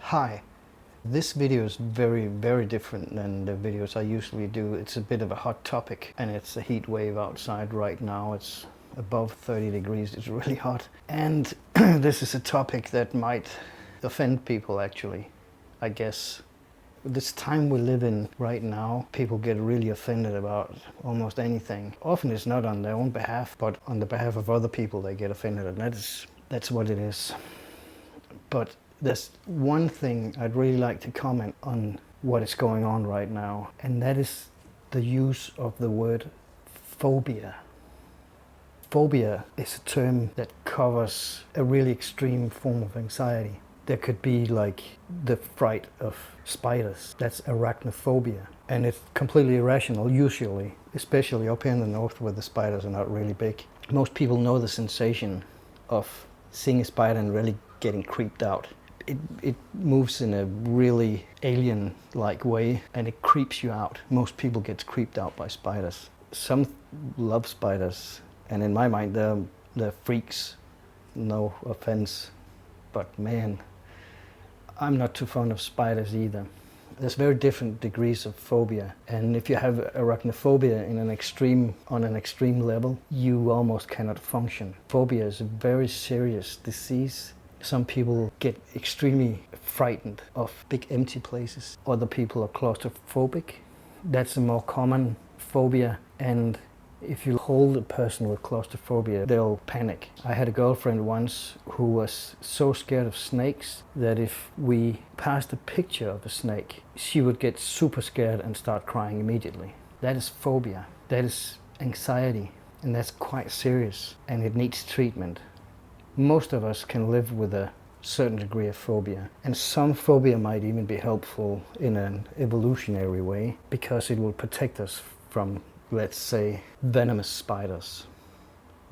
Hi, this video is very different than the videos I usually do. It's a bit of a hot topic and it's a heat wave outside right now. It's above 30 degrees, it's really hot. And this is a topic that might offend people actually, I guess. This time we live in right now, people get really offended about almost anything. Often it's not on their own behalf, but on the behalf of other people they get offended, and that's what it is. But there's one thing I'd really like to comment on what is going on right now, and that is the use of the word phobia. Phobia is a term that covers a really extreme form of anxiety. There could be like the fright of spiders, that's arachnophobia, and it's completely irrational usually, especially up here in the north where the spiders are not really big. Most people know the sensation of seeing a spider and really getting creeped out. It moves in a really alien-like way and it creeps you out. Most people get creeped out by spiders. Some love spiders, and in my mind they're freaks, no offense, but man, I'm not too fond of spiders either. There's very different degrees of phobia, and if you have arachnophobia on an extreme level, you almost cannot function. Phobia is a very serious disease. Some people get extremely frightened of big empty places. Other people are claustrophobic. That's a more common phobia, and if you hold a person with claustrophobia, they'll panic. I had a girlfriend once who was so scared of snakes that if we passed a picture of a snake, she would get super scared and start crying immediately. That is phobia. That is anxiety, and that's quite serious, and it needs treatment. Most of us can live with a certain degree of phobia, and some phobia might even be helpful in an evolutionary way because it will protect us from, let's say, venomous spiders,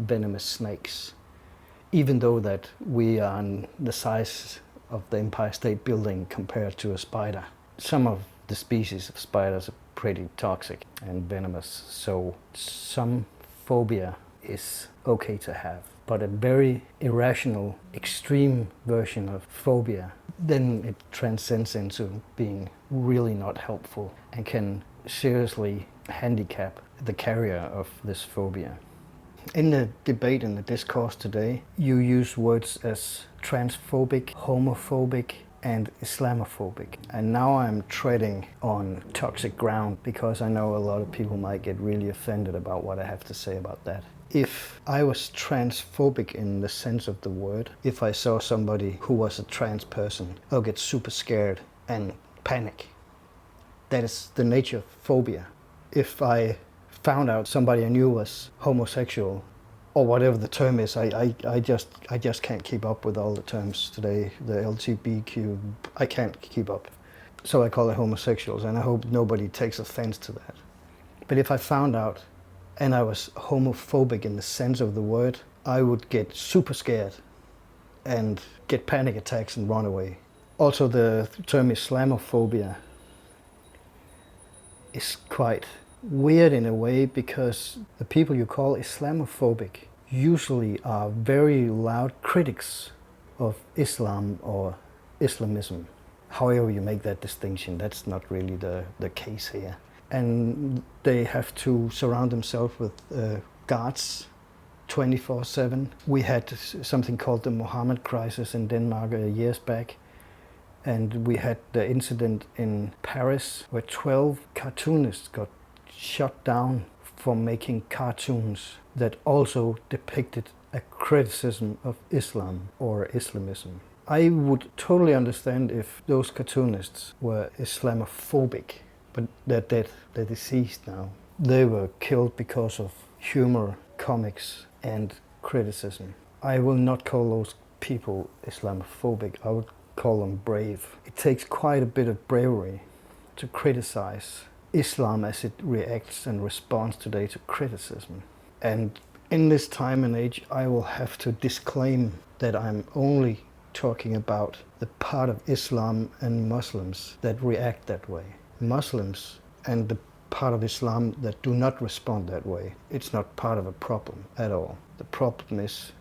venomous snakes, even though that we are on the size of the Empire State Building compared to a spider. Some of the species of spiders are pretty toxic and venomous, so some phobia is okay to have. But a very irrational, extreme version of phobia, then it transcends into being really not helpful and can seriously handicap the carrier of this phobia. In the debate and the discourse today, you use words as transphobic, homophobic, and Islamophobic. And now I'm treading on toxic ground because I know a lot of people might get really offended about what I have to say about that. If I was transphobic in the sense of the word, if I saw somebody who was a trans person, I'll get super scared and panic. That is the nature of phobia. If I found out somebody I knew was homosexual, or whatever the term is, I just can't keep up with all the terms today. The LGBTQ, I can't keep up. So I call it homosexuals, and I hope nobody takes offense to that. But if I found out and I was homophobic in the sense of the word, I would get super scared and get panic attacks and run away. Also, the term Islamophobia is quite weird in a way because the people you call Islamophobic usually are very loud critics of Islam or Islamism. However you make that distinction, that's not really the case here. And they have to surround themselves with guards 24/7. We had something called the Mohammed crisis in Denmark years back, and we had the incident in Paris where 12 cartoonists got shut down for making cartoons that also depicted a criticism of Islam or Islamism. I would totally understand if those cartoonists were Islamophobic, but they're dead, they're deceased now. They were killed because of humor, comics, and criticism. I will not call those people Islamophobic, I would call them brave. It takes quite a bit of bravery to criticize Islam as it reacts and responds today to criticism. And in this time and age, I will have to disclaim that I'm only talking about the part of Islam and Muslims that react that way. Muslims and the part of Islam that do not respond that way, it's not part of a problem at all. The problem is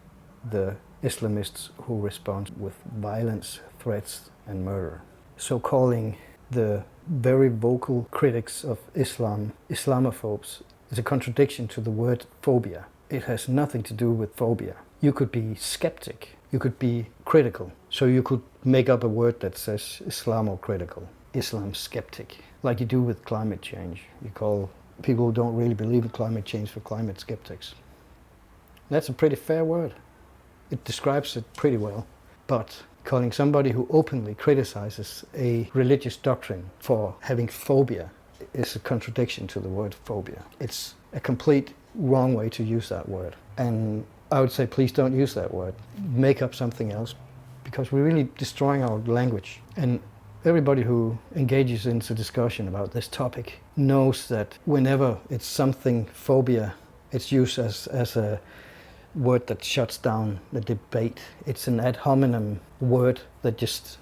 the Islamists who respond with violence, threats and murder. So calling the very vocal critics of Islam Islamophobes is a contradiction to the word phobia. It has nothing to do with phobia. You could be skeptic, you could be critical, so you could make up a word that says Islamocritical, Islam skeptic, like you do with climate change. You call people who don't really believe in climate change for climate skeptics. That's a pretty fair word. It describes it pretty well. But calling somebody who openly criticizes a religious doctrine for having phobia is a contradiction to the word phobia. It's a complete wrong way to use that word. And I would say please don't use that word. Make up something else, because we're really destroying our language. And everybody who engages into discussion about this topic knows that whenever it's something phobia, it's used as a word that shuts down the debate. It's an ad hominem word that just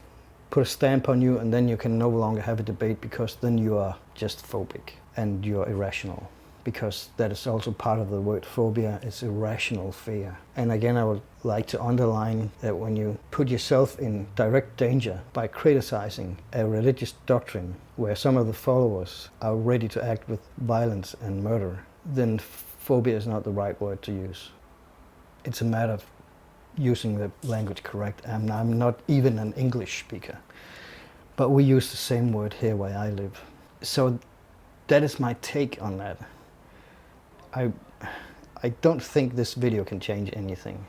put a stamp on you, and then you can no longer have a debate, because then you are just phobic and you're irrational. Because that is also part of the word phobia, it's irrational fear. And again, I would like to underline that when you put yourself in direct danger by criticizing a religious doctrine where some of the followers are ready to act with violence and murder, then phobia is not the right word to use. It's a matter of using the language correct. I'm not even an English speaker, but we use the same word here where I live. So that is my take on that. I don't think this video can change anything.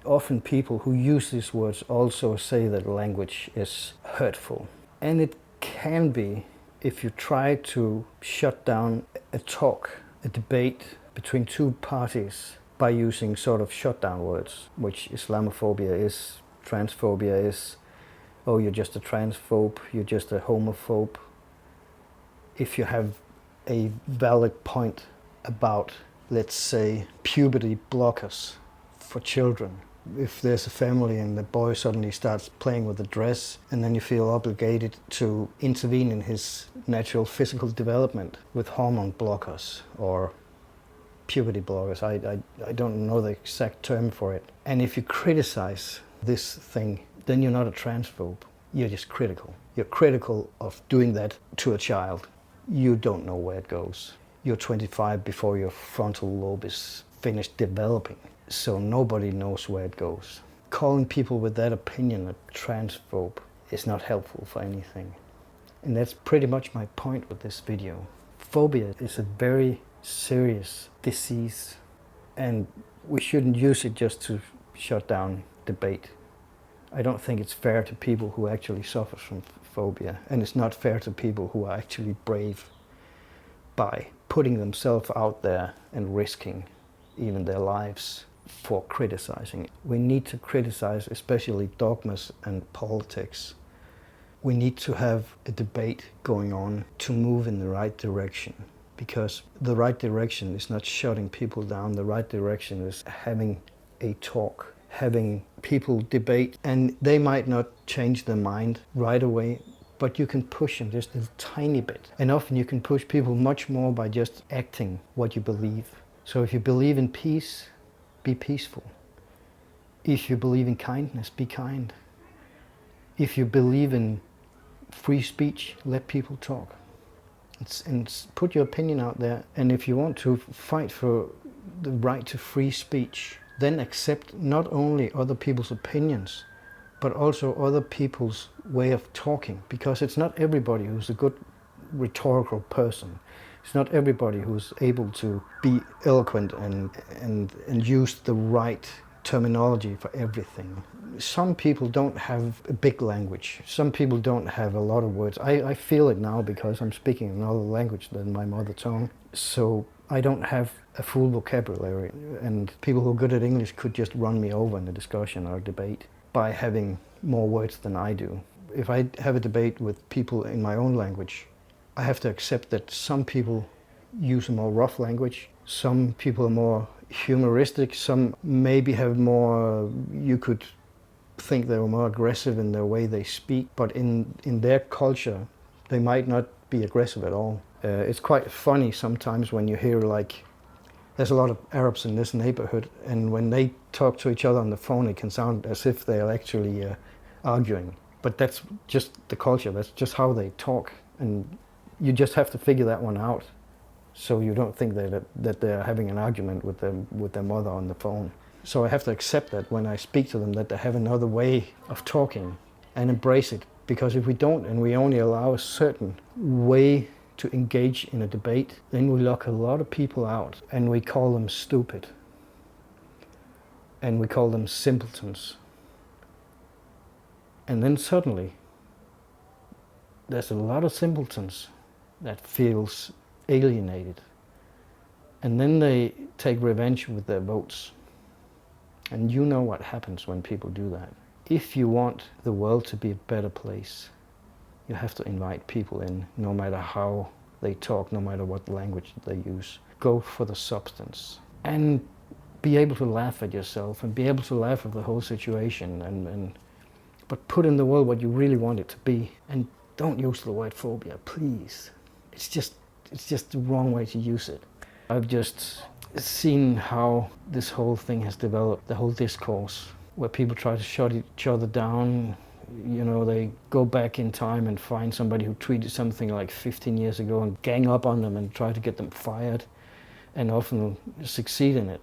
Often people who use these words also say that language is hurtful. And it can be if you try to shut down a talk, a debate between two parties by using sort of shutdown words, which Islamophobia is, transphobia is, oh, you're just a transphobe, you're just a homophobe. If you have a valid point about, let's say, puberty blockers for children. If there's a family and the boy suddenly starts playing with a dress, and then you feel obligated to intervene in his natural physical development with hormone blockers or puberty blockers. I don't know the exact term for it. And if you criticize this thing, then you're not a transphobe. You're just critical. You're critical of doing that to a child. You don't know where it goes. You're 25 before your frontal lobe is finished developing, so nobody knows where it goes. Calling people with that opinion a transphobe is not helpful for anything. And that's pretty much my point with this video. Phobia is a very serious disease, and we shouldn't use it just to shut down debate. I don't think it's fair to people who actually suffer from phobia, and it's not fair to people who are actually brave by putting themselves out there and risking even their lives for criticizing. We need to criticize especially dogmas and politics. We need to have a debate going on to move in the right direction, because the right direction is not shutting people down. The right direction is having a talk, having people debate, and they might not change their mind right away, but you can push them just a tiny bit. And often you can push people much more by just acting what you believe. So if you believe in peace, be peaceful. If you believe in kindness, be kind. If you believe in free speech, let people talk. Put your opinion out there. And if you want to fight for the right to free speech, then accept not only other people's opinions, but also other people's way of talking, because it's not everybody who's a good rhetorical person. It's not everybody who's able to be eloquent and use the right terminology for everything. Some people don't have a big language. Some people don't have a lot of words. I feel it now because I'm speaking another language than my mother tongue. So I don't have a full vocabulary, and people who are good at English could just run me over in a discussion or a debate by having more words than I do. If I have a debate with people in my own language, I have to accept that some people use a more rough language, some people are more humoristic, some maybe have more, you could think they were more aggressive in the way they speak, but in their culture, they might not be aggressive at all. It's quite funny sometimes when you hear, like, there's a lot of Arabs in this neighborhood, and when they talk to each other on the phone, it can sound as if they're actually arguing. But that's just the culture, that's just how they talk. And you just have to figure that one out, so you don't think that they're having an argument with their mother on the phone. So I have to accept that when I speak to them, that they have another way of talking, and embrace it. Because if we don't, and we only allow a certain way to engage in a debate, then we lock a lot of people out, and we call them stupid, and we call them simpletons. And then suddenly, there's a lot of simpletons that feels alienated. And then they take revenge with their votes. And you know what happens when people do that. If you want the world to be a better place, you have to invite people in, no matter how they talk, no matter what language they use. Go for the substance. And be able to laugh at yourself, and be able to laugh at the whole situation, but put in the world what you really want it to be. And don't use the word phobia, please. It's just the wrong way to use it. I've just seen how this whole thing has developed, the whole discourse, where people try to shut each other down. You know, they go back in time and find somebody who tweeted something like 15 years ago and gang up on them and try to get them fired, and often succeed in it.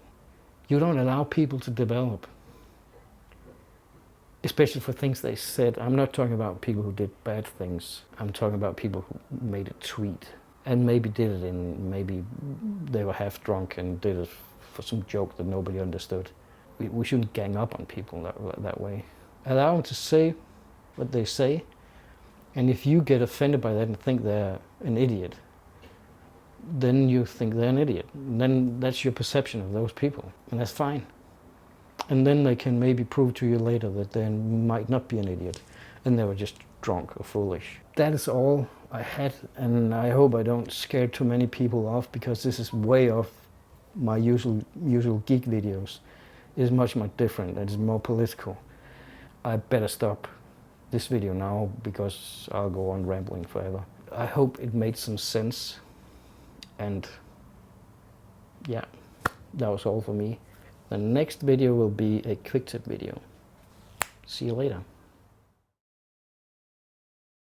You don't allow people to develop, especially for things they said. I'm not talking about people who did bad things. I'm talking about people who made a tweet and maybe did it maybe they were half drunk and did it for some joke that nobody understood. We shouldn't gang up on people that way. Allow them to say what they say, and if you get offended by that and think they're an idiot, then you think they're an idiot. Then that's your perception of those people, and that's fine. And then they can maybe prove to you later that they might not be an idiot, and they were just drunk or foolish. That is all I had, and I hope I don't scare too many people off, because this is way off my usual geek videos. It's much different. It's more political. I better stop this video now, because I'll go on rambling forever. I hope it made some sense, and yeah, that was all for me. The next video will be a quick tip video. See you later.